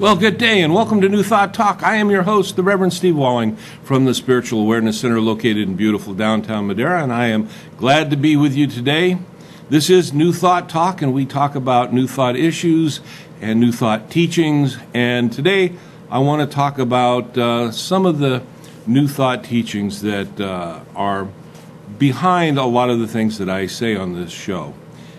Well, good day and welcome to New Thought Talk. I am your host, the Reverend Steve Walling from the Spiritual Awareness Center located in beautiful downtown Madera, and I am glad to be with you today. This is New Thought Talk, and we talk about New Thought issues and New Thought teachings, and today I want to talk about some of the New Thought teachings that are behind a lot of the things that I say on this show.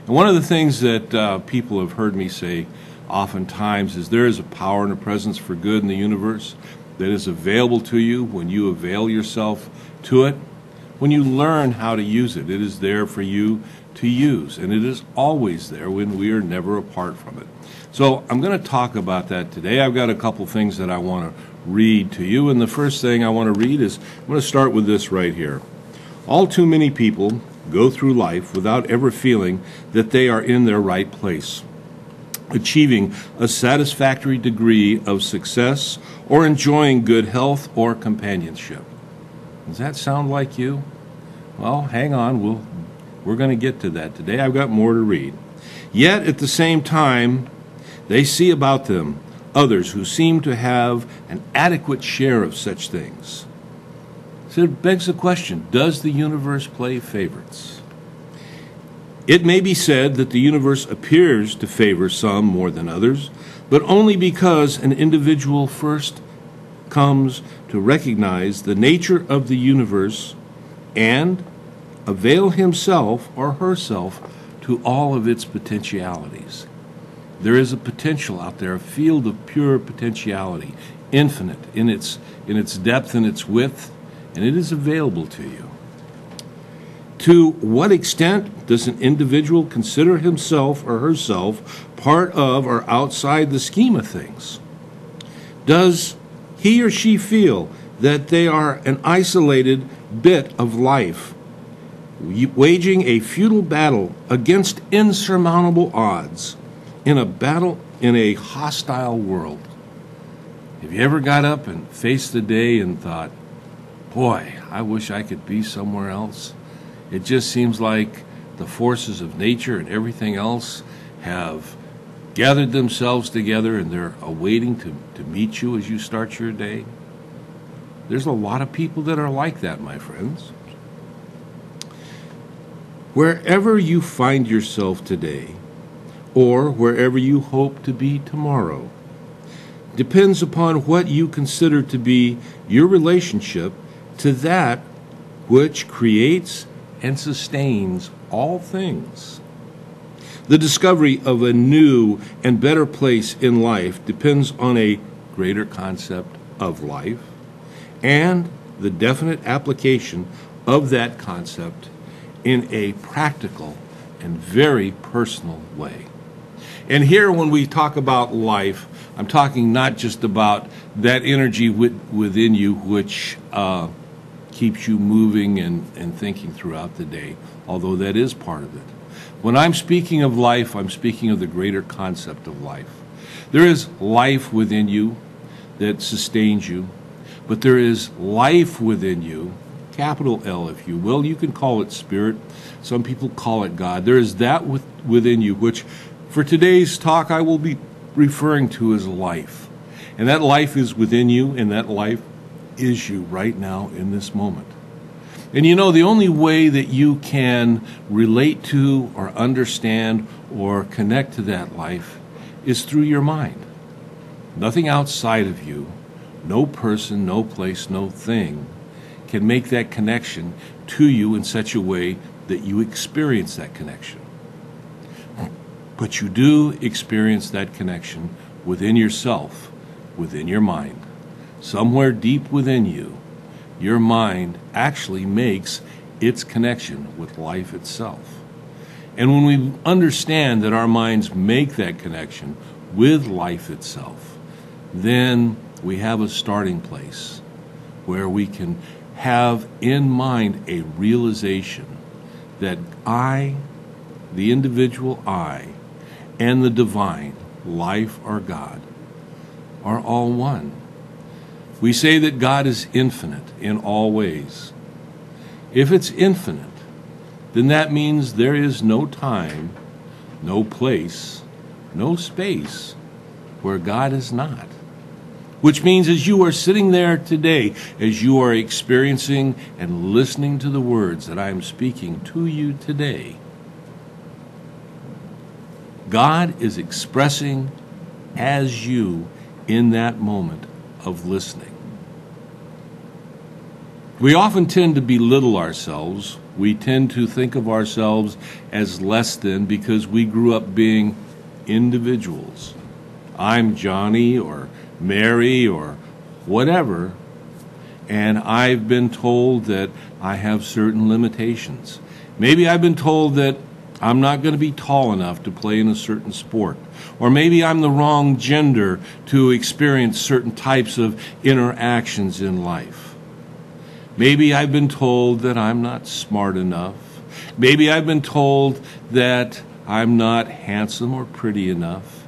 And one of the things that people have heard me say oftentimes is there is a power and a presence for good in the universe that is available to you when you avail yourself to it. When you learn how to use it, it is there for you to use, and it is always there when we are never apart from it. So I'm going to talk about that today. I've got a couple things that I want to read to you, and the first thing I want to read is, I'm going to start with this right here. All too many people go through life without ever feeling that they are in their right place, achieving a satisfactory degree of success, or enjoying good health or companionship. Does that sound like you? Well, hang on, we're going to get to that today. I've got more to read. Yet, at the same time, they see about them others who seem to have an adequate share of such things. So it begs the question, does the universe play favorites? It may be said that the universe appears to favor some more than others, but only because an individual first comes to recognize the nature of the universe and avail himself or herself to all of its potentialities. There is a potential out there, a field of pure potentiality, infinite in its depth and its width, and it is available to you. To what extent does an individual consider himself or herself part of or outside the scheme of things? Does he or she feel that they are an isolated bit of life, waging a futile battle against insurmountable odds in a hostile world? Have you ever got up and faced the day and thought, boy, I wish I could be somewhere else? It just seems like the forces of nature and everything else have gathered themselves together and they're awaiting to meet you as you start your day. There's a lot of people that are like that, my friends. Wherever you find yourself today, or wherever you hope to be tomorrow, depends upon what you consider to be your relationship to that which creates and sustains all things. The discovery of a new and better place in life depends on a greater concept of life and the definite application of that concept in a practical and very personal way. And here when we talk about life, I'm talking not just about that energy within you which keeps you moving and thinking throughout the day, although that is part of it. When I'm speaking of life, I'm speaking of the greater concept of life. There is life within you that sustains you, but there is life within you, capital L if you will. You can call it spirit. Some people call it God. There is that within you, which for today's talk I will be referring to as life. And that life is within you, and that life is you right now in this moment. And you know, the only way that you can relate to or understand or connect to that life is through your mind. Nothing outside of you, no person, no place, no thing can make that connection to you in such a way that you experience that connection. But you do experience that connection within yourself, within your mind. Somewhere deep within you, your mind actually makes its connection with life itself. And when we understand that our minds make that connection with life itself, then we have a starting place where we can have in mind a realization that I, the individual I, and the divine, life or God, are all one. We say that God is infinite in all ways. If it's infinite, then that means there is no time, no place, no space where God is not. Which means as you are sitting there today, as you are experiencing and listening to the words that I am speaking to you today, God is expressing as you in that moment of listening. We often tend to belittle ourselves. We tend to think of ourselves as less than because we grew up being individuals. I'm Johnny or Mary or whatever, and I've been told that I have certain limitations. Maybe I've been told that I'm not going to be tall enough to play in a certain sport. Or maybe I'm the wrong gender to experience certain types of interactions in life. Maybe I've been told that I'm not smart enough. Maybe I've been told that I'm not handsome or pretty enough.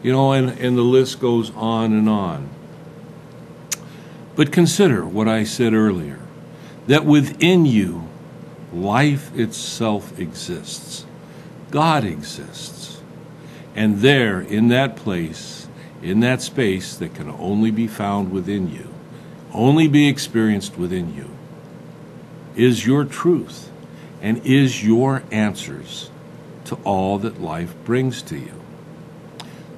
And the list goes on and on. But consider what I said earlier, that within you, life itself exists. God exists. And there, in that place, in that space that can only be found within you, only be experienced within you, is your truth and is your answers to all that life brings to you.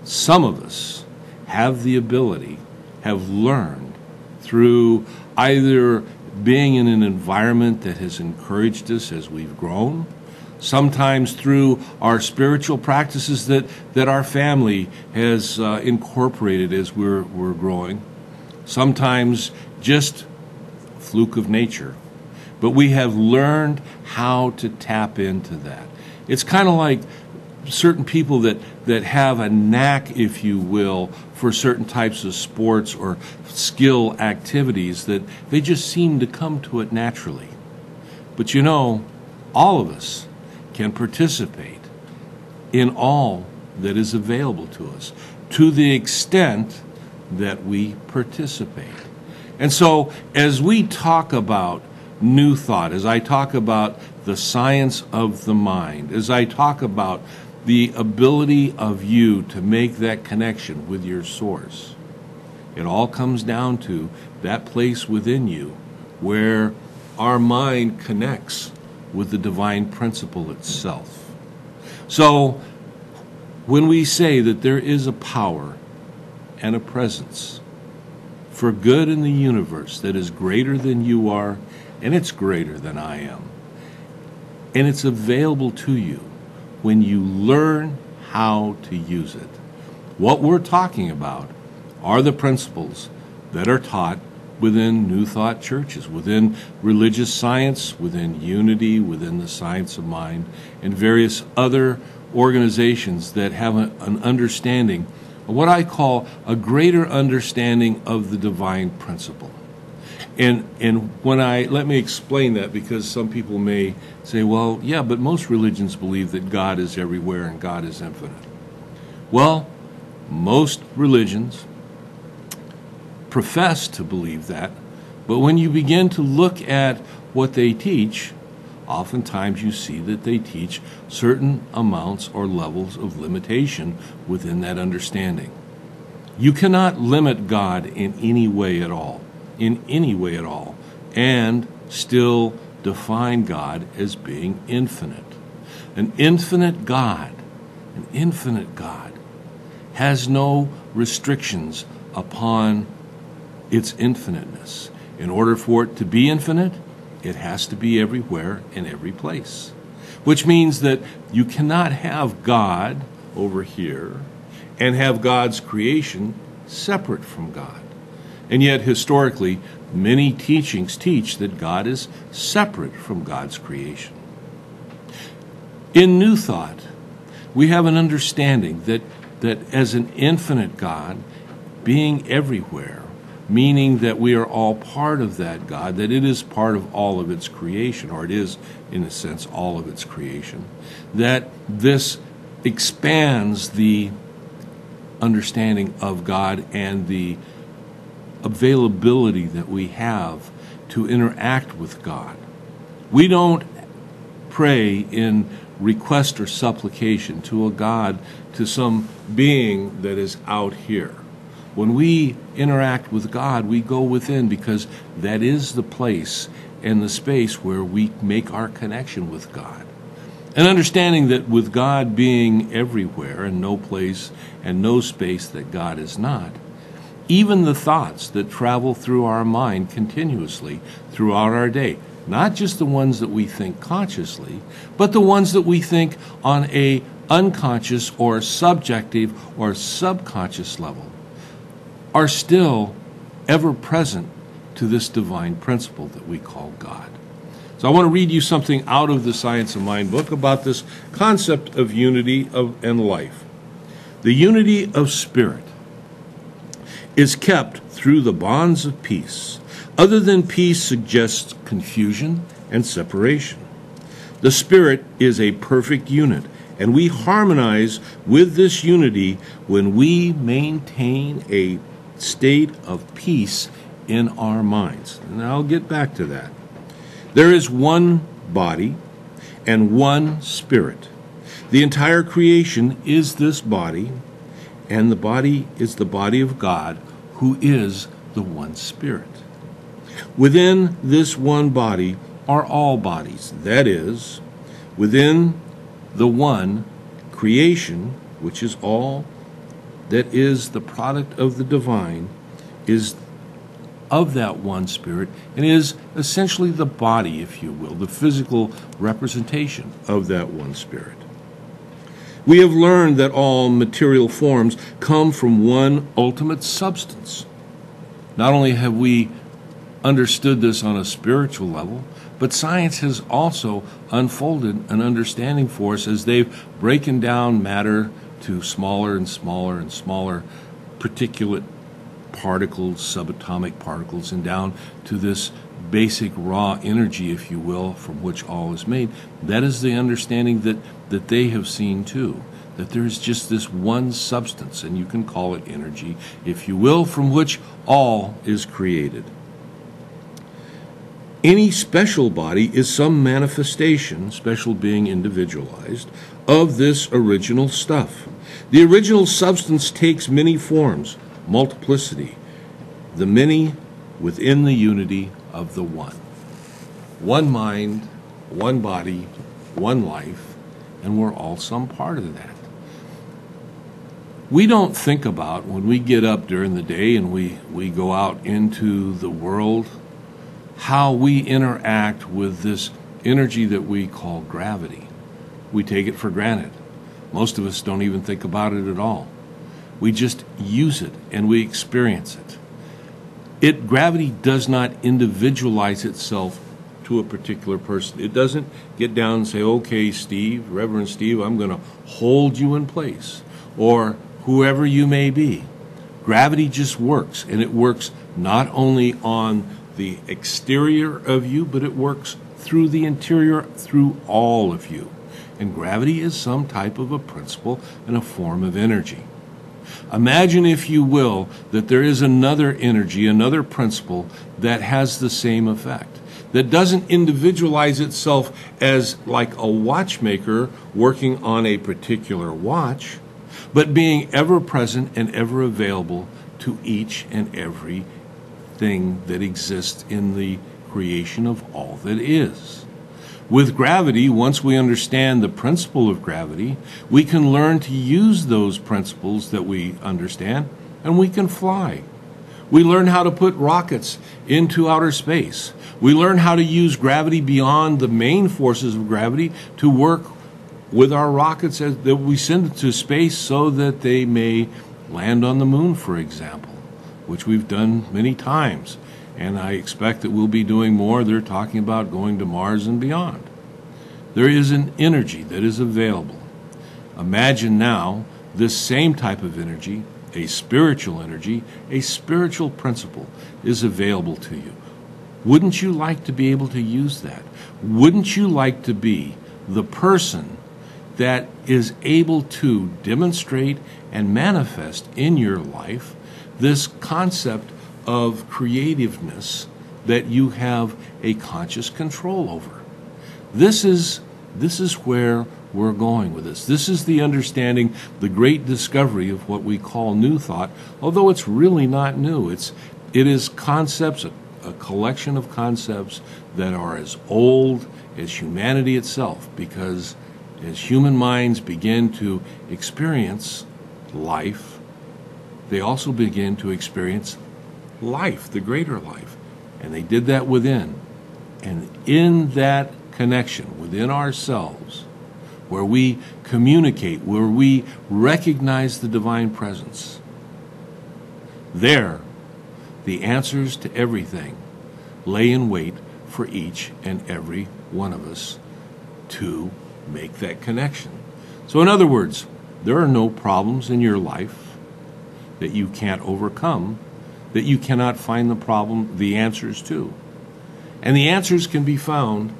Some of us have the ability, have learned through either being in an environment that has encouraged us as we've grown, sometimes through our spiritual practices that our family has incorporated as we're growing, sometimes just a fluke of nature. But we have learned how to tap into that. It's kind of like certain people that have a knack, if you will, for certain types of sports or skill activities that they just seem to come to it naturally. But all of us can participate in all that is available to us to the extent that we participate. And so as we talk about New Thought, as I talk about the science of the mind, as I talk about the ability of you to make that connection with your source, it all comes down to that place within you where our mind connects with the divine principle itself. So when we say that there is a power and a presence for good in the universe that is greater than you are, and it's greater than I am, and it's available to you when you learn how to use it. What we're talking about are the principles that are taught within New Thought churches, within religious science, within unity, within the science of mind, and various other organizations that have an understanding, what I call a greater understanding of the divine principle. And let me explain that, because some people may say, well, yeah, but most religions believe that God is everywhere and God is infinite. Well, most religions profess to believe that, but when you begin to look at what they teach, oftentimes you see that they teach certain amounts or levels of limitation within that understanding. You cannot limit God in any way at all, and still define God as being infinite. An infinite God has no restrictions upon its infiniteness. In order for it to be infinite, it has to be everywhere in every place. Which means that you cannot have God over here and have God's creation separate from God. And yet, historically, many teachings teach that God is separate from God's creation. In New Thought, we have an understanding that as an infinite God, being everywhere, meaning that we are all part of that God, that it is part of all of its creation, or it is, in a sense, all of its creation, that this expands the understanding of God and the availability that we have to interact with God. We don't pray in request or supplication to a God, to some being that is out here. When we interact with God, we go within, because that is the place and the space where we make our connection with God. And understanding that with God being everywhere and no place and no space that God is not, even the thoughts that travel through our mind continuously throughout our day, not just the ones that we think consciously, but the ones that we think on a unconscious or subjective or subconscious level, are still ever present to this divine principle that we call God. So I want to read you something out of the Science of Mind book about this concept of unity and life. The unity of spirit is kept through the bonds of peace. Other than peace suggests confusion and separation. The spirit is a perfect unit, and we harmonize with this unity when we maintain a state of peace in our minds. And I'll get back to that. There is one body and one spirit. The entire creation is this body, and the body is the body of God, who is the one spirit. Within this one body are all bodies. That is, within the one creation, which is all that is the product of the divine, is of that one spirit, and is essentially the body, if you will, the physical representation of that one spirit. We have learned that all material forms come from one ultimate substance. Not only have we understood this on a spiritual level, but science has also unfolded an understanding for us as they've broken down matter to smaller and smaller and smaller particulate particles, subatomic particles, and down to this basic raw energy, if you will, from which all is made. That is the understanding that they have seen too, that there's just this one substance, and you can call it energy, if you will, from which all is created. Any special body is some manifestation, special being individualized, of this original stuff. The original substance takes many forms, multiplicity, the many within the unity of the one. One mind, one body, one life, and we're all some part of that. We don't think about, when we get up during the day and we go out into the world, how we interact with this energy that we call gravity. We take it for granted. Most of us don't even think about it at all. We just use it and we experience it. Gravity does not individualize itself to a particular person. It doesn't get down and say, okay, Steve, Reverend Steve, I'm going to hold you in place, or whoever you may be. Gravity just works, and it works not only on the exterior of you, but it works through the interior, through all of you. And gravity is some type of a principle and a form of energy. Imagine, if you will, that there is another energy, another principle that has the same effect, that doesn't individualize itself as like a watchmaker working on a particular watch, but being ever present and ever available to each and every thing that exists in the creation of all that is. With gravity, once we understand the principle of gravity, we can learn to use those principles that we understand, and we can fly. We learn how to put rockets into outer space. We learn how to use gravity beyond the main forces of gravity to work with our rockets that we send to space so that they may land on the moon, for example. which we've done many times, and I expect that we'll be doing more. They're talking about going to Mars and beyond. There is an energy that is available. Imagine now this same type of energy, a spiritual principle, is available to you. Wouldn't you like to be able to use that? Wouldn't you like to be the person that is able to demonstrate and manifest in your life this concept of creativeness that you have a conscious control over? This is where we're going with this. This is the understanding, the great discovery of what we call New Thought, although it's really not new. It is concepts, a collection of concepts that are as old as humanity itself, because as human minds begin to experience life, they also begin to experience life, the greater life. And they did that within. And in that connection within ourselves, where we communicate, where we recognize the divine presence, there, the answers to everything lay in wait for each and every one of us to make that connection. So in other words, there are no problems in your life that you can't overcome, that you cannot find the answers to. And the answers can be found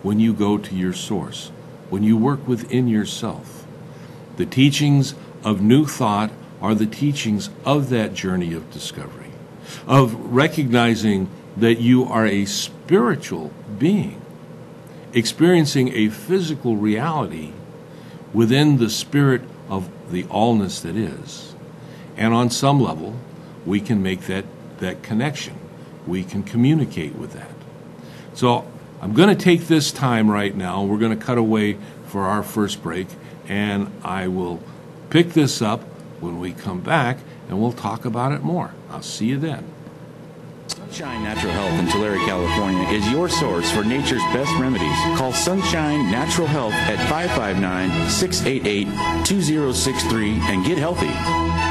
when you go to your source, when you work within yourself. The teachings of New Thought are the teachings of that journey of discovery, of recognizing that you are a spiritual being, experiencing a physical reality within the spirit of the allness that is. And on some level, we can make that connection. We can communicate with that. So I'm going to take this time right now. We're going to cut away for our first break, and I will pick this up when we come back, and we'll talk about it more. I'll see you then. Sunshine Natural Health in Tulare, California is your source for nature's best remedies. Call Sunshine Natural Health at 559-688-2063 and get healthy.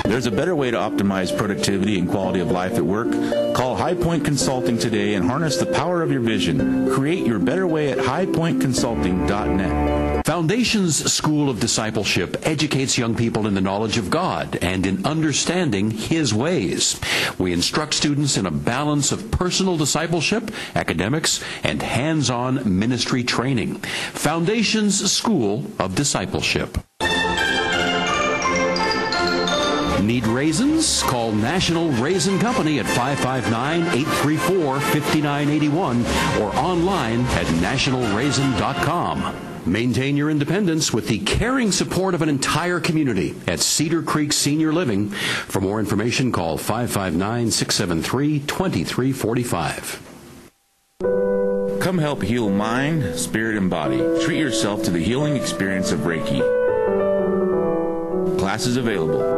There's a better way to optimize productivity and quality of life at work. Call High Point Consulting today and harness the power of your vision. Create your better way at highpointconsulting.net. Foundations School of Discipleship educates young people in the knowledge of God and in understanding His ways. We instruct students in a balance of personal discipleship, academics, and hands-on ministry training. Foundations School of Discipleship. Need raisins? Call National Raisin Company at 559-834-5981 or online at nationalraisin.com. Maintain your independence with the caring support of an entire community at Cedar Creek Senior Living. For more information, call 559-673-2345. Come help heal mind, spirit, and body. Treat yourself to the healing experience of Reiki. Classes available.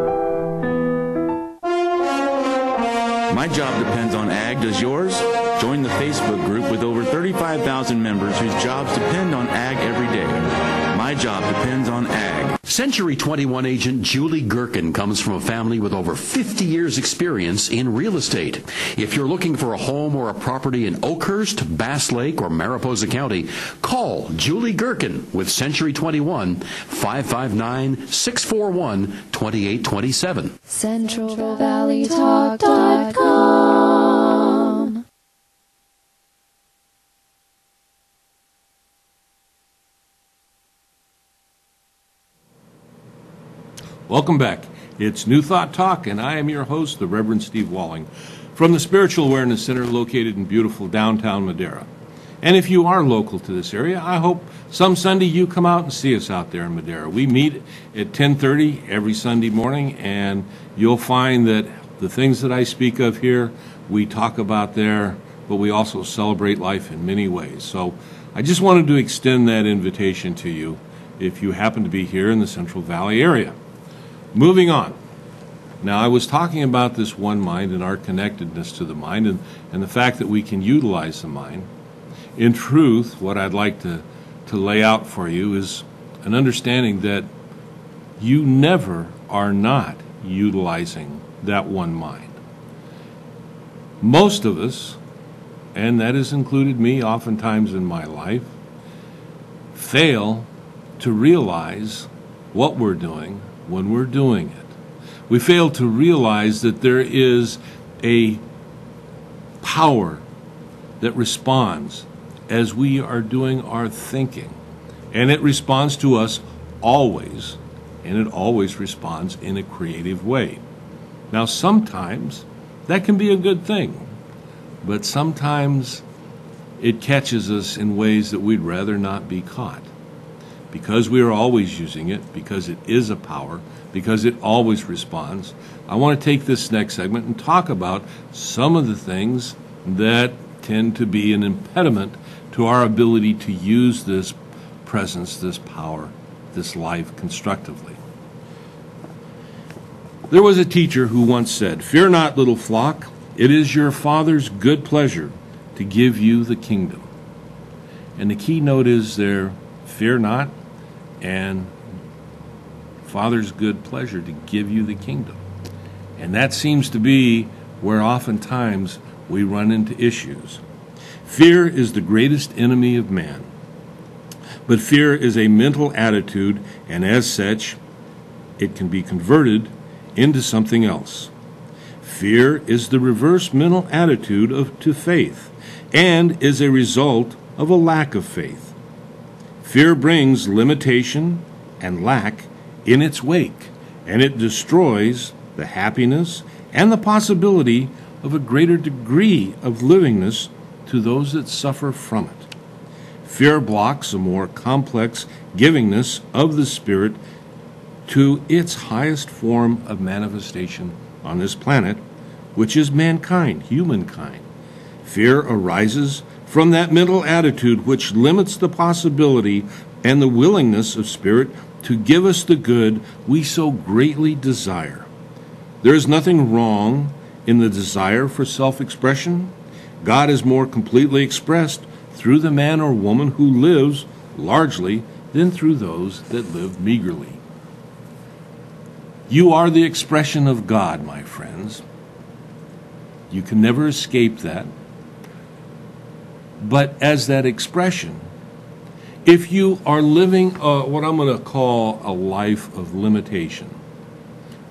My job depends on ag. Does yours? Join the Facebook group with over 35,000 members whose jobs depend on ag every day. My job depends on ag. Century 21 agent Julie Gherkin comes from a family with over 50 years experience in real estate. If you're looking for a home or a property in Oakhurst, Bass Lake, or Mariposa County, call Julie Gherkin with Century 21, 559-641-2827. CentralValleyTalk.com. Welcome back. It's New Thought Talk, and I am your host, the Reverend Steve Walling, from the Spiritual Awareness Center located in beautiful downtown Madera. And if you are local to this area, I hope some Sunday you come out and see us out there in Madera. We meet at 10:30 every Sunday morning, and you'll find that the things that I speak of here, we talk about there, but we also celebrate life in many ways. So I just wanted to extend that invitation to you if you happen to be here in the Central Valley area. Moving on. Now, I was talking about this one mind and our connectedness to the mind and the fact that we can utilize the mind. In truth, what I'd like to lay out for you is an understanding that you never are not utilizing that one mind. Most of us, and that has included me oftentimes in my life, fail to realize what we're doing when we're doing it. We fail to realize that there is a power that responds as we are doing our thinking. And it responds to us always, and it always responds in a creative way. Now, sometimes that can be a good thing, but sometimes it catches us in ways that we'd rather not be caught. Because we are always using it, because it is a power, because it always responds, I want to take this next segment and talk about some of the things that tend to be an impediment to our ability to use this presence, this power, this life constructively. There was a teacher who once said, "Fear not, little flock, it is your Father's good pleasure to give you the kingdom." And the keynote is there, fear not, and Father's good pleasure to give you the kingdom. And that seems to be where oftentimes we run into issues. Fear is the greatest enemy of man. But fear is a mental attitude, and as such, it can be converted into something else. Fear is the reverse mental attitude to faith, and is a result of a lack of faith. Fear brings limitation and lack in its wake, and it destroys the happiness and the possibility of a greater degree of livingness to those that suffer from it. Fear blocks a more complex givingness of the Spirit to its highest form of manifestation on this planet, which is mankind, humankind. Fear arises from that mental attitude which limits the possibility and the willingness of Spirit to give us the good we so greatly desire. There is nothing wrong in the desire for self-expression. God is more completely expressed through the man or woman who lives largely than through those that live meagerly. You are the expression of God, my friends. You can never escape that. But as that expression, if you are living what I'm going to call a life of limitation,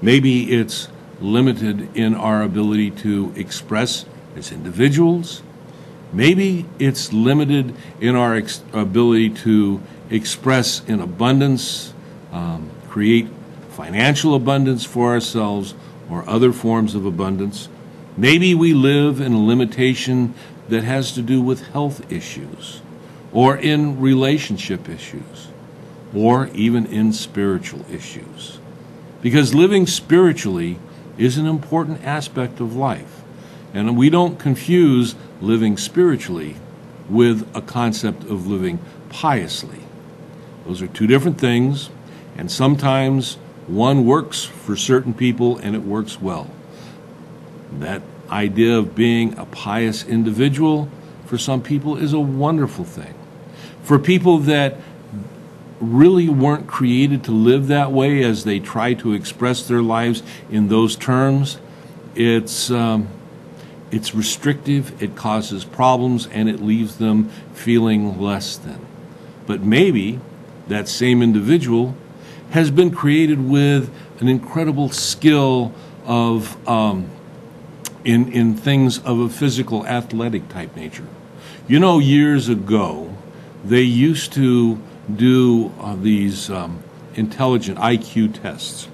maybe it's limited in our ability to express as individuals. Maybe it's limited in our ability to express in abundance, create financial abundance for ourselves or other forms of abundance. Maybe we live in a limitation that has to do with health issues or in relationship issues or even in spiritual issues. Because living spiritually is an important aspect of life. And we don't confuse living spiritually with a concept of living piously. Those are two different things, and sometimes one works for certain people and it works well. That idea of being a pious individual for some people is a wonderful thing. For people that really weren't created to live that way as they try to express their lives in those terms, it's restrictive, it causes problems, and it leaves them feeling less than. But maybe that same individual has been created with an incredible skill of in things of a physical, athletic type nature. You know, years ago, they used to do these intelligent IQ tests.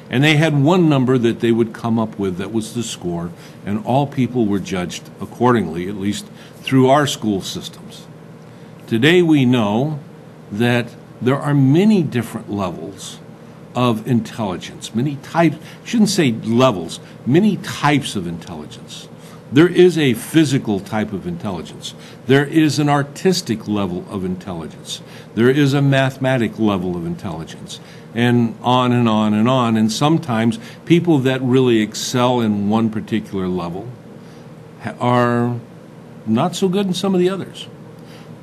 And they had one number that they would come up with that was the score, and all people were judged accordingly, at least through our school systems. Today we know that there are many different levels of intelligence, many types, shouldn't say levels, many types of intelligence. There is a physical type of intelligence. There is an artistic level of intelligence. There is a mathematic level of intelligence. And on and on and on. And sometimes people that really excel in one particular level are not so good in some of the others.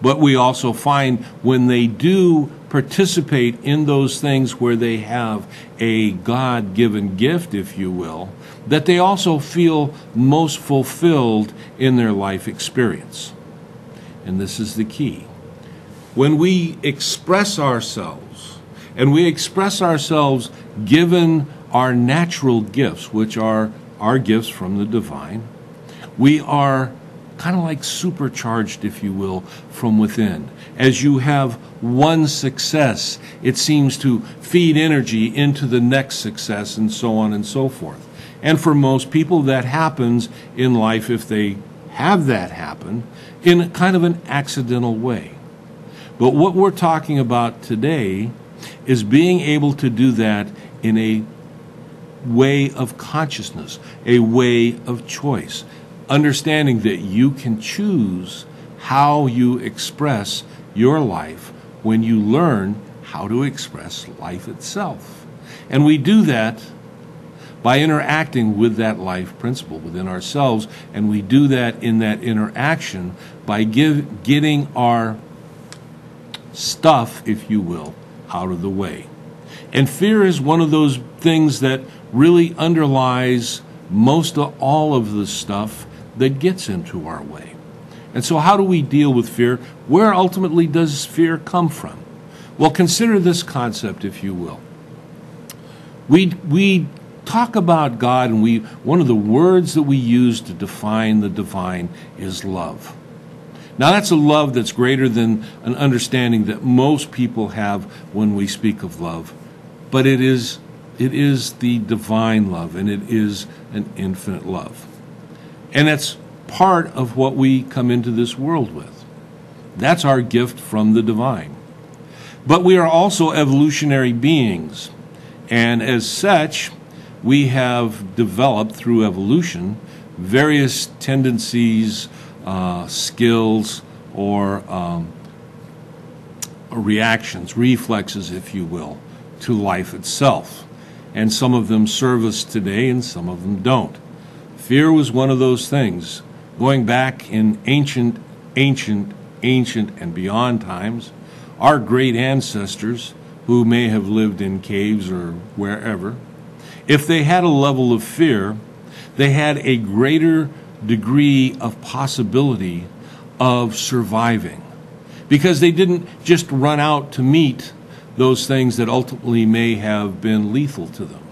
But we also find when they do participate in those things where they have a God-given gift, if you will, that they also feel most fulfilled in their life experience. And this is the key. When we express ourselves, and we express ourselves given our natural gifts, which are our gifts from the divine, we are kind of like supercharged, if you will, from within. As you have one success, it seems to feed energy into the next success, and so on and so forth. And for most people, that happens in life, if they have that happen, in kind of an accidental way. But what we're talking about today is being able to do that in a way of consciousness, a way of choice, understanding that you can choose how you express your life when you learn how to express life itself. And we do that by interacting with that life principle within ourselves, and we do that in that interaction by getting our stuff, if you will, out of the way. And fear is one of those things that really underlies most of all of the stuff that gets into our way. And so how do we deal with fear? Where ultimately does fear come from? Well, consider this concept, if you will. We talk about God, and one of the words that we use to define the divine is love. Now, that's a love that's greater than an understanding that most people have when we speak of love. But it is the divine love, and it is an infinite love. And that's part of what we come into this world with. That's our gift from the divine. But we are also evolutionary beings, and as such, we have developed through evolution various tendencies, skills, or reactions, reflexes, if you will, to life itself. And some of them serve us today, and some of them don't. Fear was one of those things. Going back in ancient, and beyond times, our great ancestors, who may have lived in caves or wherever, if they had a level of fear, they had a greater degree of possibility of surviving, because they didn't just run out to meet those things that ultimately may have been lethal to them.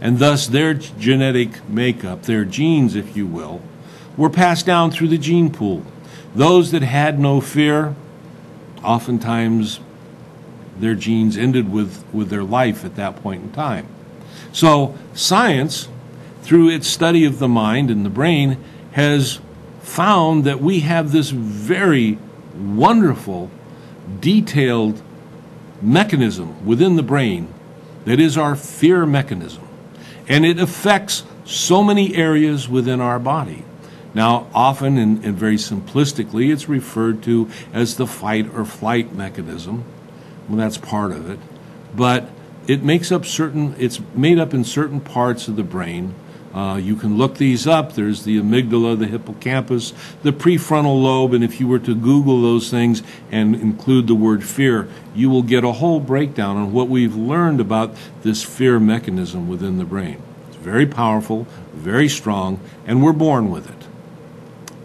And thus their genetic makeup, their genes, if you will, were passed down through the gene pool. Those that had no fear, oftentimes their genes ended with their life at that point in time. So science, through its study of the mind and the brain, has found that we have this very wonderful, detailed mechanism within the brain that is our fear mechanism. And it affects so many areas within our body. Now, often and very simplistically, it's referred to as the fight or flight mechanism. Well, that's part of it. But it it's made up in certain parts of the brain. You can look these up. There's the amygdala, the hippocampus, the prefrontal lobe, and if you were to Google those things and include the word fear, you will get a whole breakdown on what we've learned about this fear mechanism within the brain. It's very powerful, very strong, and we're born with it.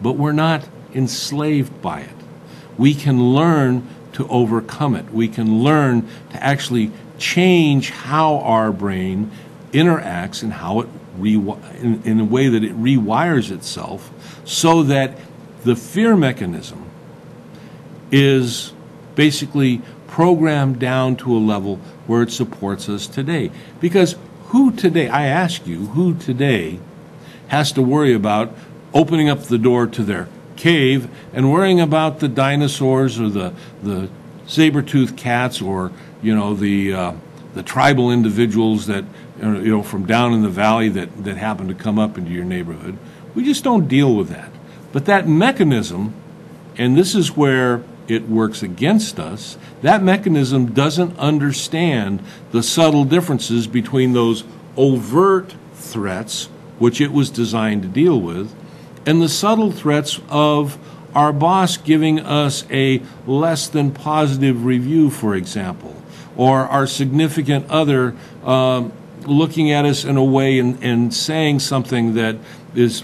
But we're not enslaved by it. We can learn to overcome it. We can learn to actually change how our brain interacts and how it in a way that it rewires itself, so that the fear mechanism is basically programmed down to a level where it supports us today. Because who today, I ask you, who today has to worry about opening up the door to their cave and worrying about the dinosaurs or the saber-toothed cats, or the tribal individuals that from down in the valley that happen to come up into your neighborhood? We just don't deal with that. But that mechanism, and this is where it works against us, that mechanism doesn't understand the subtle differences between those overt threats, which it was designed to deal with, and the subtle threats of our boss giving us a less than positive review, for example, or our significant other looking at us in a way and saying something that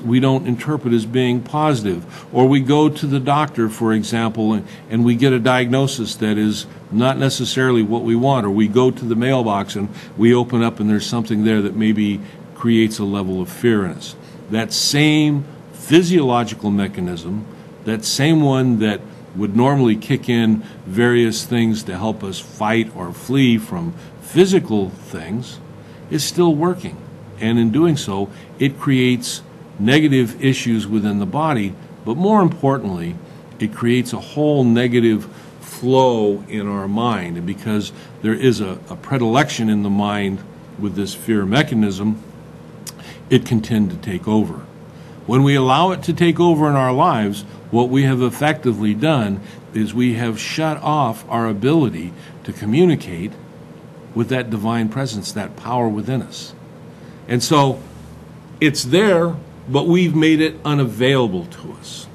we don't interpret as being positive, or we go to the doctor, for example, and we get a diagnosis that is not necessarily what we want, or we go to the mailbox and we open up and there's something there that maybe creates a level of fear in us. That same physiological mechanism, that same one that would normally kick in various things to help us fight or flee from physical things, is still working. And in doing so, it creates negative issues within the body, but more importantly, it creates a whole negative flow in our mind. And because there is a predilection in the mind with this fear mechanism, it can tend to take over. When we allow it to take over in our lives, what we have effectively done is we have shut off our ability to communicate with that divine presence, that power within us. And so it's there, but we've made it unavailable to us.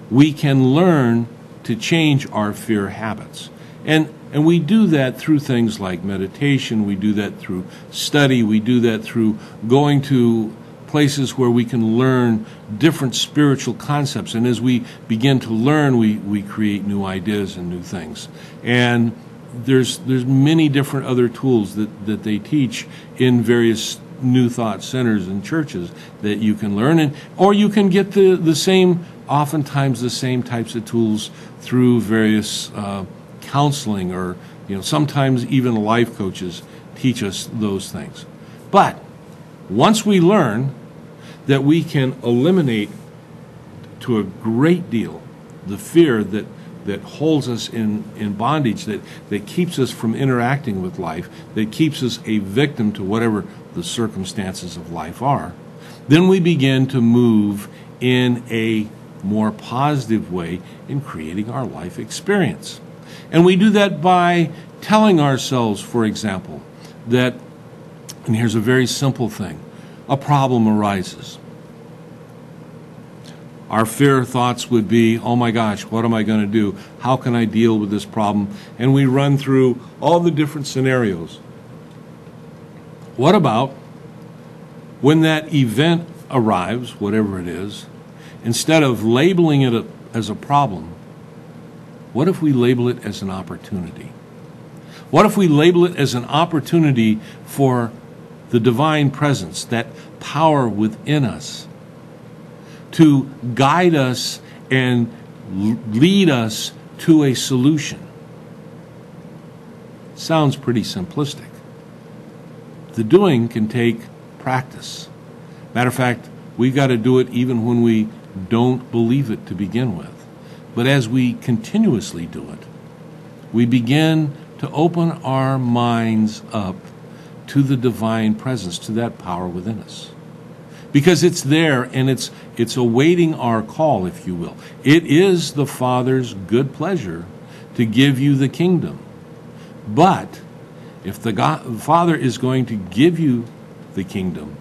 We can learn to change our fear habits. And we do that through things like meditation, we do that through study, we do that through going to places where we can learn different spiritual concepts. And as we begin to learn, we create new ideas and new things. And there's many different other tools that they teach in various New Thought centers and churches that you can learn, or you can get oftentimes the same types of tools through various counseling, or sometimes even life coaches teach us those things. But once we learn that we can eliminate to a great deal the fear that holds us in bondage, that keeps us from interacting with life, that keeps us a victim to whatever the circumstances of life are, then we begin to move in a more positive way in creating our life experience. And we do that by telling ourselves, for example, that, and here's a very simple thing, a problem arises. Our fear thoughts would be, oh my gosh, what am I going to do? How can I deal with this problem? And we run through all the different scenarios. What about when that event arrives, whatever it is, instead of labeling it as a problem, what if we label it as an opportunity? What if we label it as an opportunity for the divine presence, that power within us, to guide us and lead us to a solution? Sounds pretty simplistic. The doing can take practice. Matter of fact, we've got to do it even when we don't believe it to begin with. But as we continuously do it, we begin to open our minds up to the divine presence, to that power within us. Because it's there, and it's awaiting our call, if you will. It is the Father's good pleasure to give you the kingdom. But if the Father is going to give you the kingdom,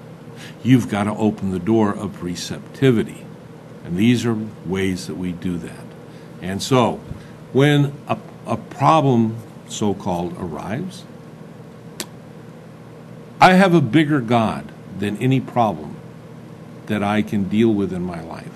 you've got to open the door of receptivity. And these are ways that we do that. And so, when a problem, so-called, arrives, I have a bigger God than any problem that I can deal with in my life.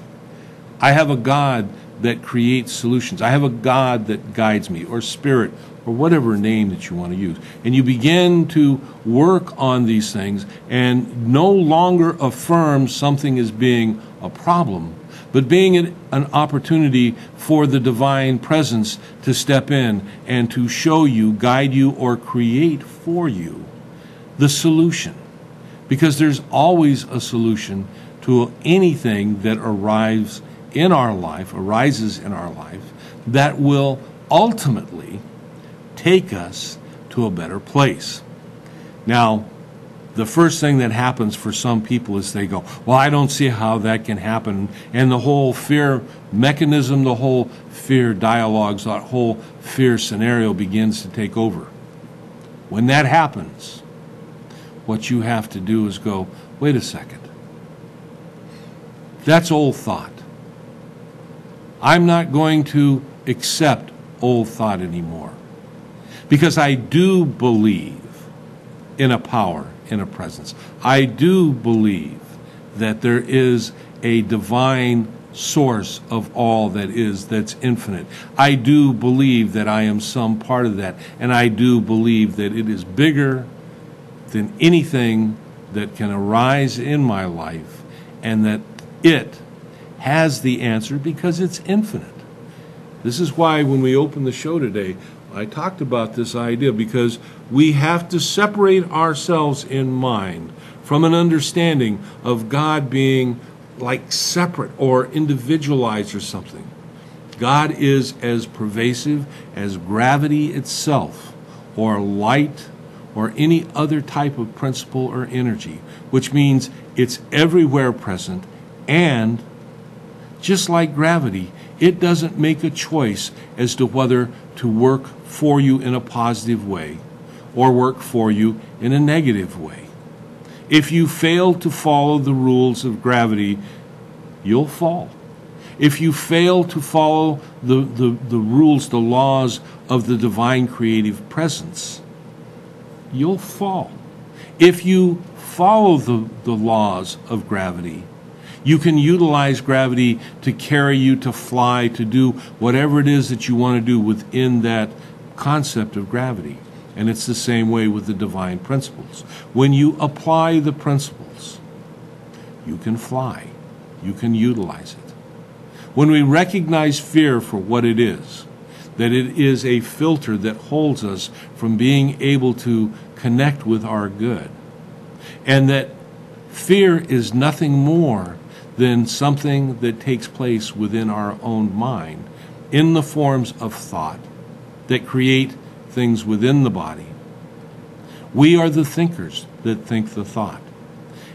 I have a God that creates solutions. I have a God that guides me, or Spirit, or whatever name that you want to use. And you begin to work on these things and no longer affirm something as being a problem, but being an opportunity for the divine presence to step in and to show you, guide you, or create for you the solution. Because there's always a solution to anything that arises in our life that will ultimately take us to a better place. Now, the first thing that happens for some people is they go, well, I don't see how that can happen. And the whole fear mechanism, the whole fear dialogues, that whole fear scenario begins to take over. When that happens, what you have to do is go, wait a second. That's old thought. I'm not going to accept old thought anymore, because I do believe in a power, in a presence. I do believe that there is a divine source of all that is, that's infinite. I do believe that I am some part of that, and I do believe that it is bigger than anything that can arise in my life, and that it has the answer because it's infinite. This is why when we opened the show today, I talked about this idea, because we have to separate ourselves in mind from an understanding of God being like separate or individualized or something. God is as pervasive as gravity itself, or light, or any other type of principle or energy, which means it's everywhere present, and just like gravity, it doesn't make a choice as to whether to work for you in a positive way or work for you in a negative way. If you fail to follow the rules of gravity, you'll fall. If you fail to follow the rules, the laws of the divine creative presence, you'll fall. If you follow the laws of gravity, you can utilize gravity to carry you, to fly, to do whatever it is that you want to do within that concept of gravity. And it's the same way with the divine principles. When you apply the principles, you can fly. You can utilize it. When we recognize fear for what it is, that it is a filter that holds us from being able to connect with our good, and that fear is nothing more than something that takes place within our own mind in the forms of thought that create things within the body. We are the thinkers that think the thought,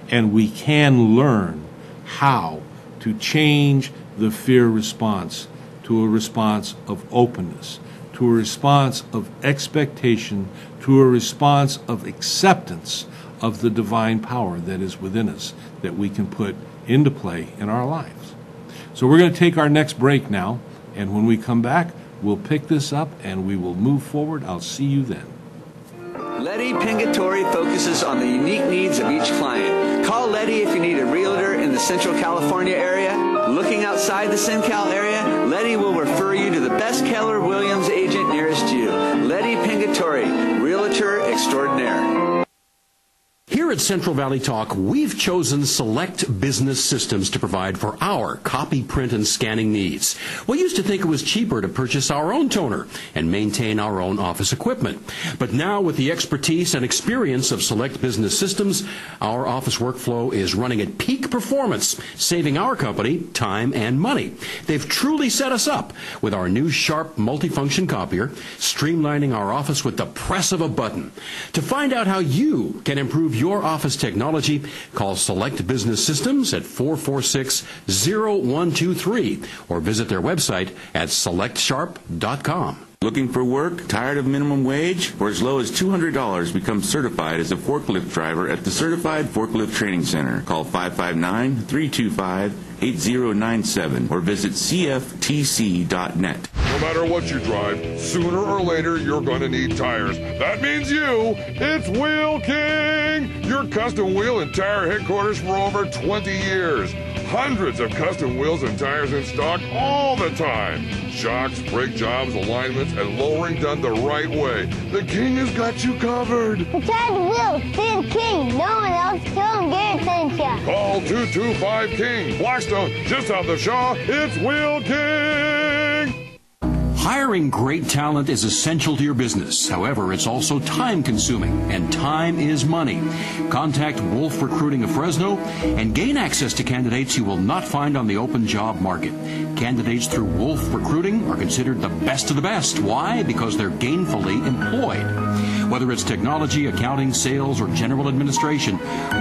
and we can learn how to change the fear response to a response of openness, to a response of expectation, to a response of acceptance of the divine power that is within us, that we can put into play in our lives. So we're going to take our next break now, and when we come back, we'll pick this up and we will move forward. I'll see you then. Letty Pingatore focuses on the unique needs of each client. Call Letty if you need a realtor in the Central California area. Looking outside the CenCal area, Letty will refer you to the best Keller Williams agent nearest you. Letty Pingatore, Realtor Extraordinaire. Here at Central Valley Talk, we've chosen Select Business Systems to provide for our copy, print, and scanning needs. We used to think it was cheaper to purchase our own toner and maintain our own office equipment. But now, with the expertise and experience of Select Business Systems, our office workflow is running at peak performance, saving our company time and money. They've truly set us up with our new Sharp multifunction copier, streamlining our office with the press of a button. To find out how you can improve your office technology, call Select Business Systems at 446-0123 or visit their website at selectsharp.com. Looking for work? Tired of minimum wage? For as low as $200, become certified as a forklift driver at the Certified Forklift Training Center. Call 559-325-8097 or visit cftc.net. No matter what you drive, sooner or later you're going to need tires. That means you. It's Wheel King, your custom wheel and tire headquarters for over 20 years. Hundreds of custom wheels and tires in stock all the time. Shocks, brake jobs, alignments, and lowering done the right way. The King has got you covered. The Tire Wheel, Steve King. No one else can get attention. Call 225-KING. Blackstone, just off the Shaw. It's Wheel King. Hiring great talent is essential to your business. However, it's also time-consuming, and time is money. Contact Wolf Recruiting of Fresno and gain access to candidates you will not find on the open job market. Candidates through Wolf Recruiting are considered the best of the best. Why? Because they're gainfully employed. Whether it's technology, accounting, sales, or general administration,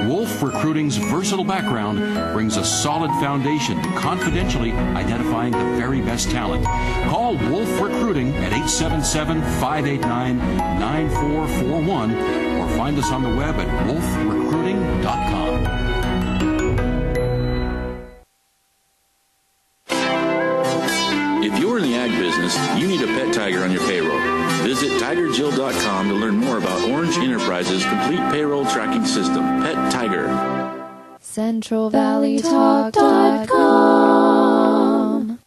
Wolf Recruiting's versatile background brings a solid foundation to confidentially identifying the very best talent. Call Wolf Recruiting at 877-589-9441 or find us on the web at wolfrecruiting.com. If you're in the ag business, you need a pet tiger on your payroll. Visit TigerJill.com to learn more about Orange Enterprises' complete payroll tracking system, Pet Tiger. CentralValleyTalk.com.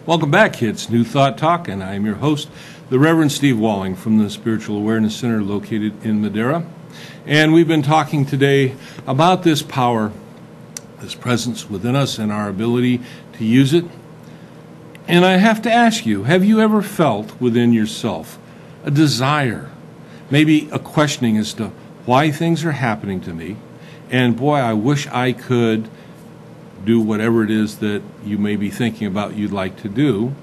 Welcome back, kids. New Thought Talk, and I'm your host, the Reverend Steve Walling from the Spiritual Awareness Center located in Madera. And we've been talking today about this power, this presence within us and our ability to use it. And I have to ask you, have you ever felt within yourself a desire, maybe a questioning as to why things are happening to me? And boy, I wish I could do whatever it is that you may be thinking about you'd like to do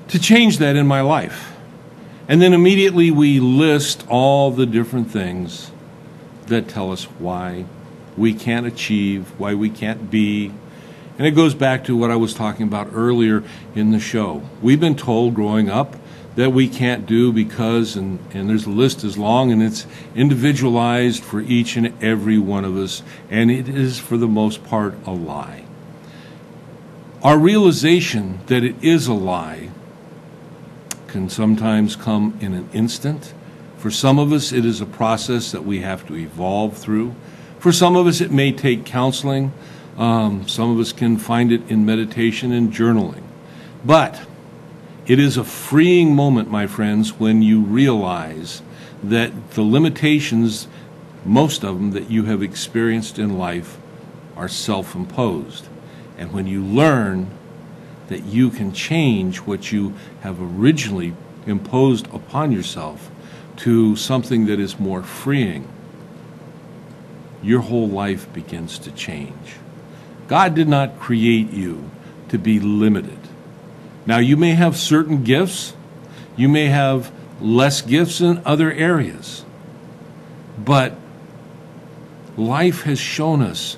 to change that in my life. And then immediately we list all the different things that tell us why we can't achieve, why we can't be. And it goes back to what I was talking about earlier in the show. We've been told growing up that we can't do because, and there's a list as long, and it's individualized for each and every one of us, and it is for the most part a lie. Our realization that it is a lie can sometimes come in an instant. For some of us, it is a process that we have to evolve through. For some of us, it may take counseling. Some of us can find it in meditation and journaling. But it is a freeing moment, my friends, when you realize that the limitations, most of them that you have experienced in life, are self-imposed. And when you learn that you can change what you have originally imposed upon yourself to something that is more freeing, your whole life begins to change. God did not create you to be limited. Now, you may have certain gifts, you may have less gifts in other areas, but life has shown us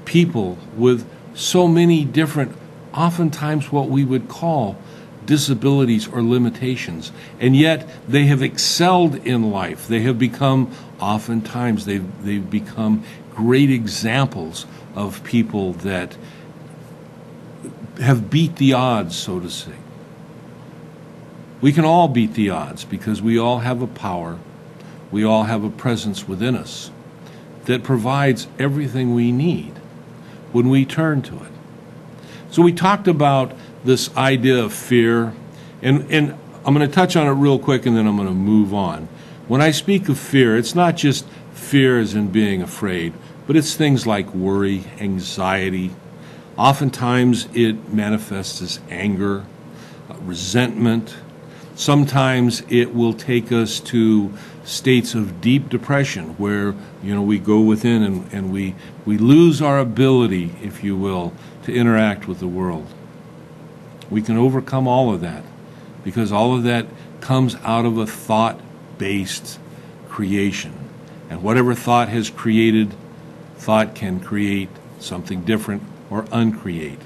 people with so many different, oftentimes what we would call disabilities or limitations, and yet they have excelled in life. They have become, oftentimes, they've become great examples of people that have beat the odds, so to say. We can all beat the odds because we all have a power, we all have a presence within us that provides everything we need when we turn to it. So we talked about this idea of fear, and I'm going to touch on it real quick and then I'm going to move on. When I speak of fear, it's not just fear as in being afraid, but it's things like worry, anxiety. Oftentimes it manifests as anger, resentment. Sometimes it will take us to states of deep depression where, we go within and we lose our ability, if you will, to interact with the world. We can overcome all of that because all of that comes out of a thought-based creation. And whatever thought has created, thought can create something different or uncreate.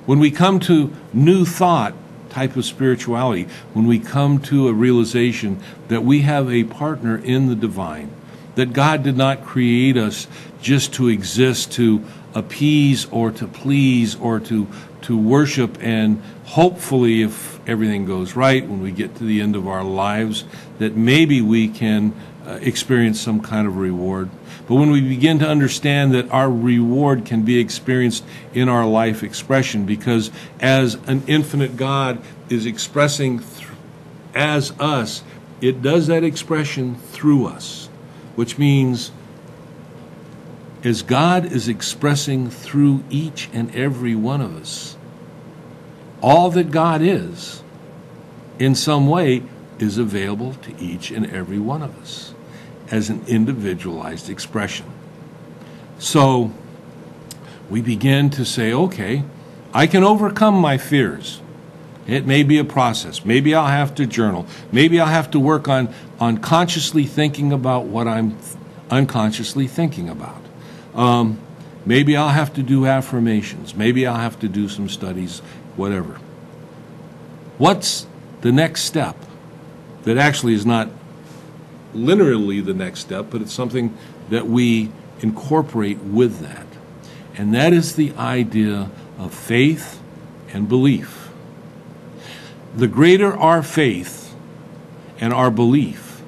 When we come to new thought type of spirituality, when we come to a realization that we have a partner in the divine, that God did not create us just to exist to appease or to please or to worship, and hopefully if everything goes right when we get to the end of our lives that maybe we can experience some kind of reward. But when we begin to understand that our reward can be experienced in our life expression, because as an infinite God is expressing as us, it does that expression through us, which means as God is expressing through each and every one of us, all that God is, in some way, is available to each and every one of us as an individualized expression. So we begin to say, okay, I can overcome my fears. It may be a process. Maybe I'll have to journal. Maybe I'll have to work on consciously thinking about what I'm unconsciously thinking about. Maybe I'll have to do affirmations. Maybe I'll have to do some studies, whatever. What's the next step that actually is not linearly the next step, but it's something that we incorporate with that? and that is the idea of faith and belief. The greater our faith and our belief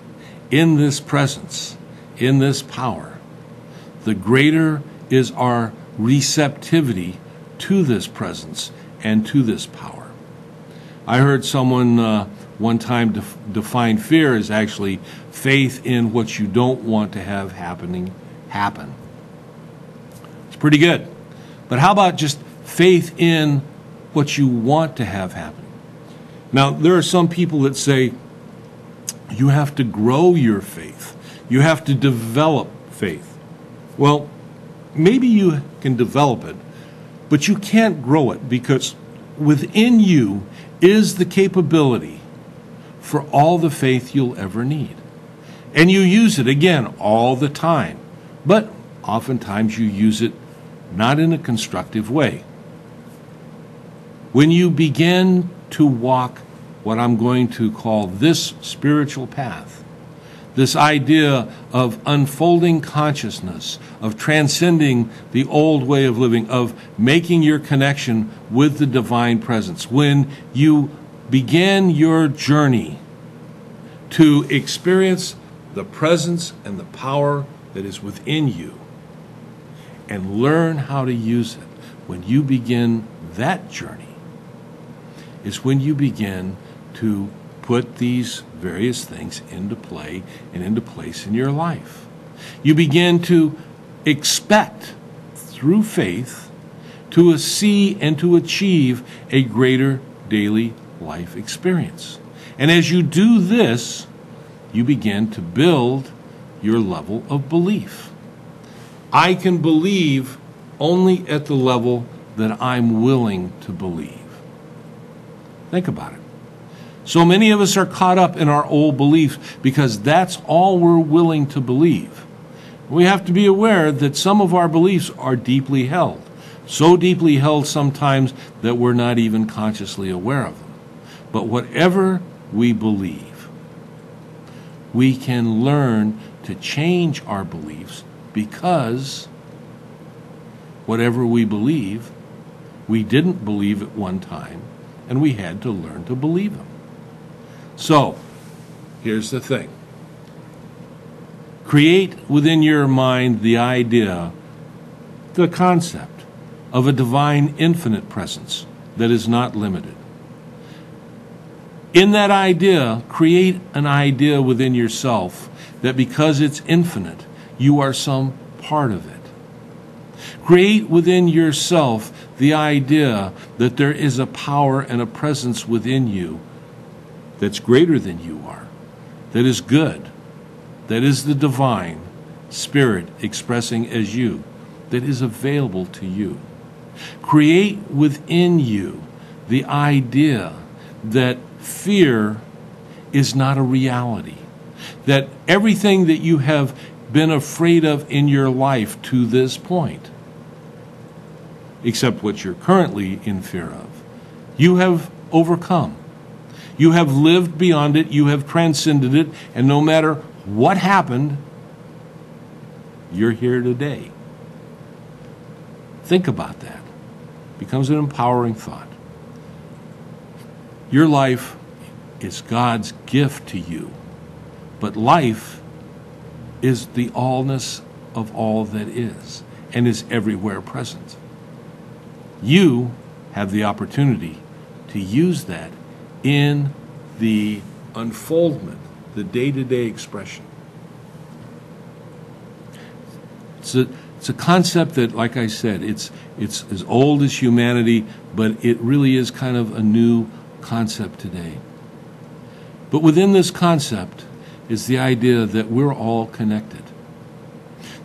in this presence, in this power, the greater is our receptivity to this presence and to this power. I heard someone one time define fear as actually faith in what you don't want to have happen. It's pretty good. But how about just faith in what you want to have happen? Now, there are some people that say you have to grow your faith. You have to develop faith. Well, maybe you can develop it, but you can't grow it, because within you is the capability for all the faith you'll ever need. And you use it, again, all the time. But oftentimes you use it not in a constructive way. When you begin to walk what I'm going to call this spiritual path, this idea of unfolding consciousness, of transcending the old way of living, of making your connection with the divine presence, when you begin your journey to experience the presence and the power that is within you and learn how to use it, when you begin that journey, is when you begin to put these various things into play and into place in your life. You begin to expect, through faith, to see and to achieve a greater daily life experience. And as you do this, you begin to build your level of belief. I can believe only at the level that I'm willing to believe. Think about it. So many of us are caught up in our old beliefs because that's all we're willing to believe. We have to be aware that some of our beliefs are deeply held, so deeply held sometimes that we're not even consciously aware of them. But whatever we believe, we can learn to change our beliefs, because whatever we believe, we didn't believe at one time, and we had to learn to believe them. So, here's the thing. Create within your mind the idea, the concept of a divine infinite presence that is not limited. In that idea, create an idea within yourself that because it's infinite, you are some part of it. Create within yourself the idea that there is a power and a presence within you that's greater than you are, that is good, that is the divine spirit expressing as you, that is available to you. Create within you the idea that fear is not a reality, that everything that you have been afraid of in your life to this point, except what you're currently in fear of, you have overcome. You have lived beyond it, you have transcended it, and no matter what happened, you're here today. Think about that. It becomes an empowering thought. Your life is God's gift to you, but life is the allness of all that is, and is everywhere present. You have the opportunity to use that in the unfoldment, the day-to-day expression. It's a concept that, like I said, it's as old as humanity, but it really is kind of a new concept today. But within this concept is the idea that we're all connected,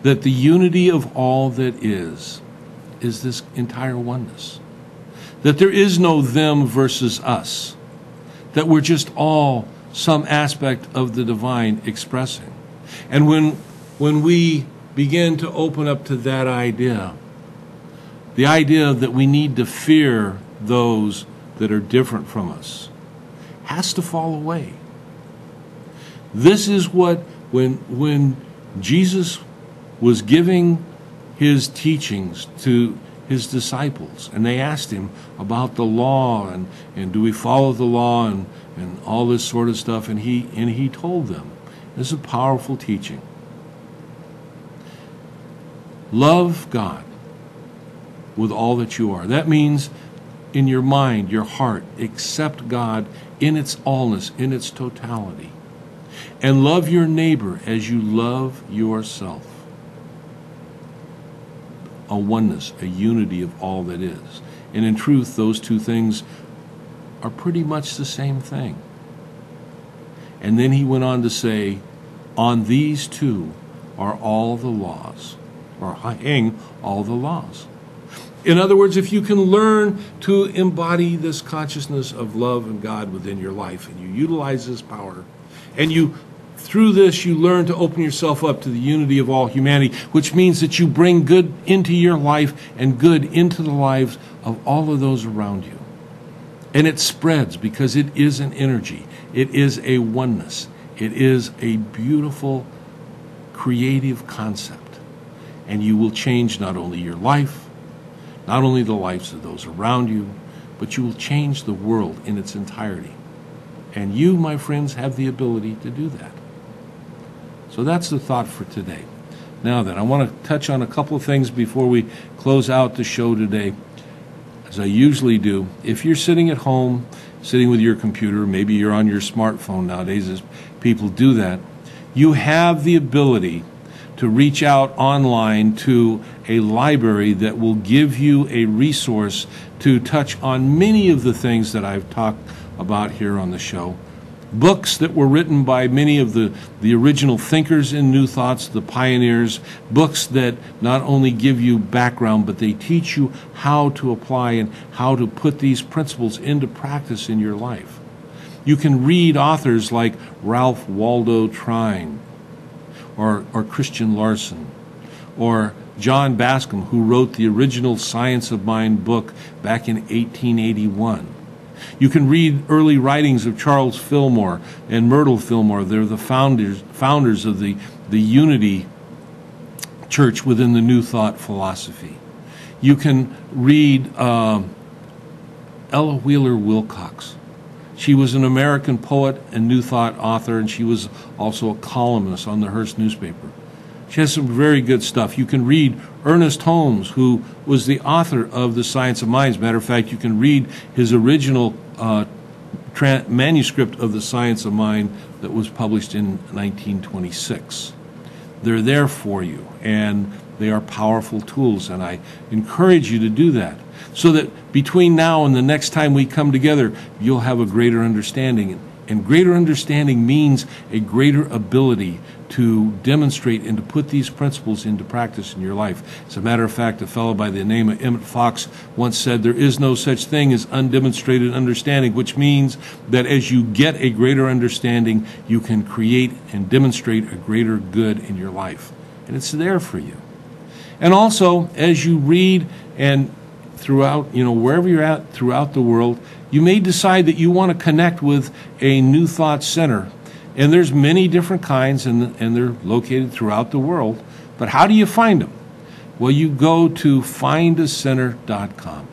that the unity of all that is this entire oneness, that there is no them versus us, that we're just all some aspect of the divine expressing. And when we begin to open up to that idea, the idea that we need to fear those that are different from us has to fall away. This is what, when Jesus was giving his teachings to his disciples, and they asked him about the law and do we follow the law and all this sort of stuff, and he told them. This is a powerful teaching. Love God with all that you are. That means in your mind, your heart, accept God in its allness, in its totality. And love your neighbor as you love yourself. A oneness, a unity of all that is. And in truth, those two things are pretty much the same thing. And then he went on to say, on these two are all the laws, or hang all the laws. In other words, if you can learn to embody this consciousness of love and God within your life, and you utilize this power, and through this you learn to open yourself up to the unity of all humanity, which means that you bring good into your life and good into the lives of all of those around you. And it spreads because it is an energy. It is a oneness. It is a beautiful, creative concept. And you will change not only your life, not only the lives of those around you, but you will change the world in its entirety. And you, my friends, have the ability to do that. So that's the thought for today. Now then, I want to touch on a couple of things before we close out the show today. As I usually do, if you're sitting at home, sitting with your computer, maybe you're on your smartphone nowadays as people do that, you have the ability to reach out online to a library that will give you a resource to touch on many of the things that I've talked about here on the show. Books that were written by many of the original thinkers in New Thoughts, the pioneers, books that not only give you background, but they teach you how to apply and how to put these principles into practice in your life. You can read authors like Ralph Waldo Trine, or Christian Larson, or John Bascom, who wrote the original Science of Mind book back in 1881. You can read early writings of Charles Fillmore and Myrtle Fillmore. They're the founders of the Unity Church within the New Thought philosophy. You can read Ella Wheeler Wilcox. She was an American poet and New Thought author, and she was also a columnist on the Hearst newspaper. She has some very good stuff. You can read Ernest Holmes, who was the author of The Science of Mind. As a matter of fact, you can read his original manuscript of The Science of Mind that was published in 1926. They're there for you, and they are powerful tools, and I encourage you to do that, so that between now and the next time we come together, you'll have a greater understanding. And greater understanding means a greater ability to demonstrate and to put these principles into practice in your life. As a matter of fact, a fellow by the name of Emmett Fox once said, there is no such thing as undemonstrated understanding, which means that as you get a greater understanding, you can create and demonstrate a greater good in your life. And it's there for you. And also, as you read and throughout, wherever you're at throughout the world, you may decide that you want to connect with a New Thought center. And there's many different kinds, and they're located throughout the world. But how do you find them? Well, you go to findacenter.com.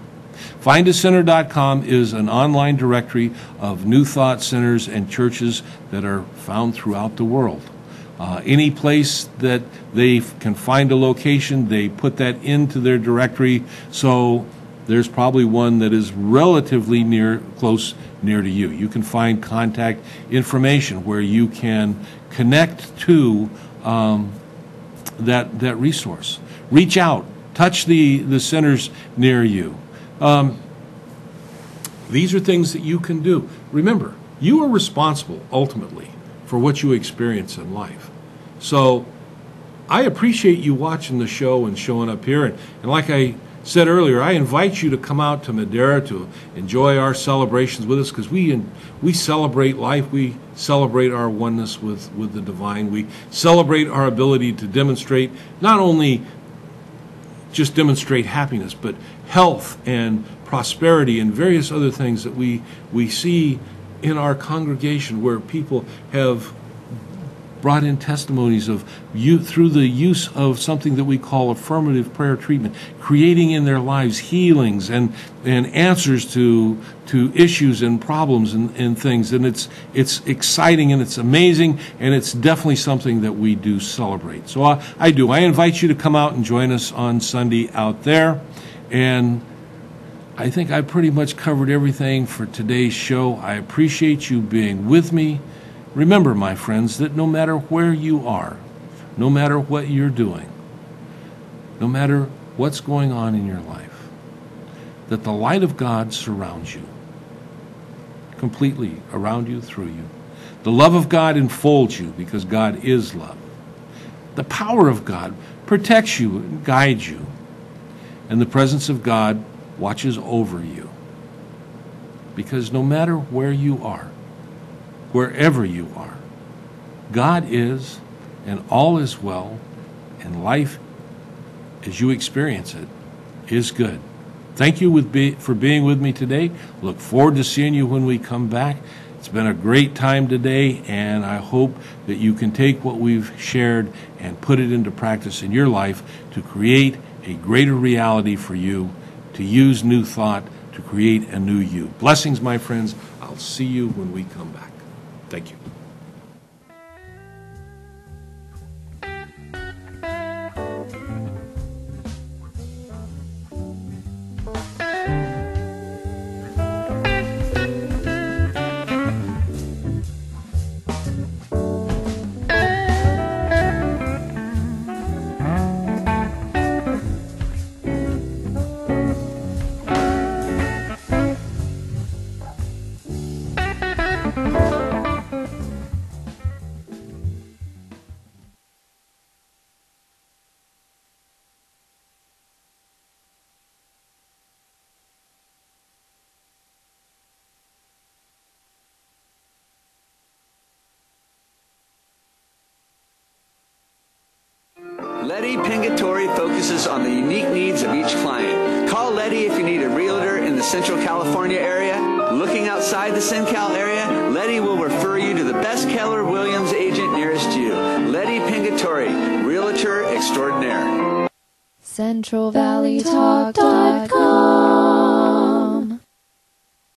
Findacenter.com is an online directory of New Thought centers and churches that are found throughout the world. Any place that they can find a location, they put that into their directory. So there's probably one that is relatively close near to you. You can find contact information where you can connect to that resource. Reach out, touch the centers near you. These are things that you can do. Remember, you are responsible ultimately for what you experience in life. So I appreciate you watching the show and showing up here. And like I said earlier, I invite you to come out to Madera to enjoy our celebrations with us, because we celebrate life. We celebrate our oneness with the divine. We celebrate our ability to demonstrate, not only just demonstrate happiness, but health and prosperity and various other things that we see in our congregation, where people have brought in testimonies of you through the use of something that we call affirmative prayer treatment, creating in their lives healings and answers to issues and problems and things. And it's exciting and it's amazing, and it's definitely something that we do celebrate. So I do. I invite you to come out and join us on Sunday out there. And I think I pretty much covered everything for today's show. I appreciate you being with me. Remember, my friends, that no matter where you are, no matter what you're doing, no matter what's going on in your life, that the light of God surrounds you, completely around you, through you. The love of God enfolds you because God is love. The power of God protects you and guides you. And the presence of God watches over you. Because no matter where you are, wherever you are, God is, and all is well, and life, as you experience it, is good. Thank you for being with me today. Look forward to seeing you when we come back. It's been a great time today, and I hope that you can take what we've shared and put it into practice in your life to create a greater reality for you, to use new thought to create a new you. Blessings, my friends. I'll see you when we come back. Thank you. Letty Pingatore focuses on the unique needs of each client. Call Letty if you need a realtor in the Central California area. Looking outside the SoCal area, Letty will refer you to the best Keller Williams agent nearest you. Letty Pingatore, Realtor Extraordinaire. CentralValleyTalk.com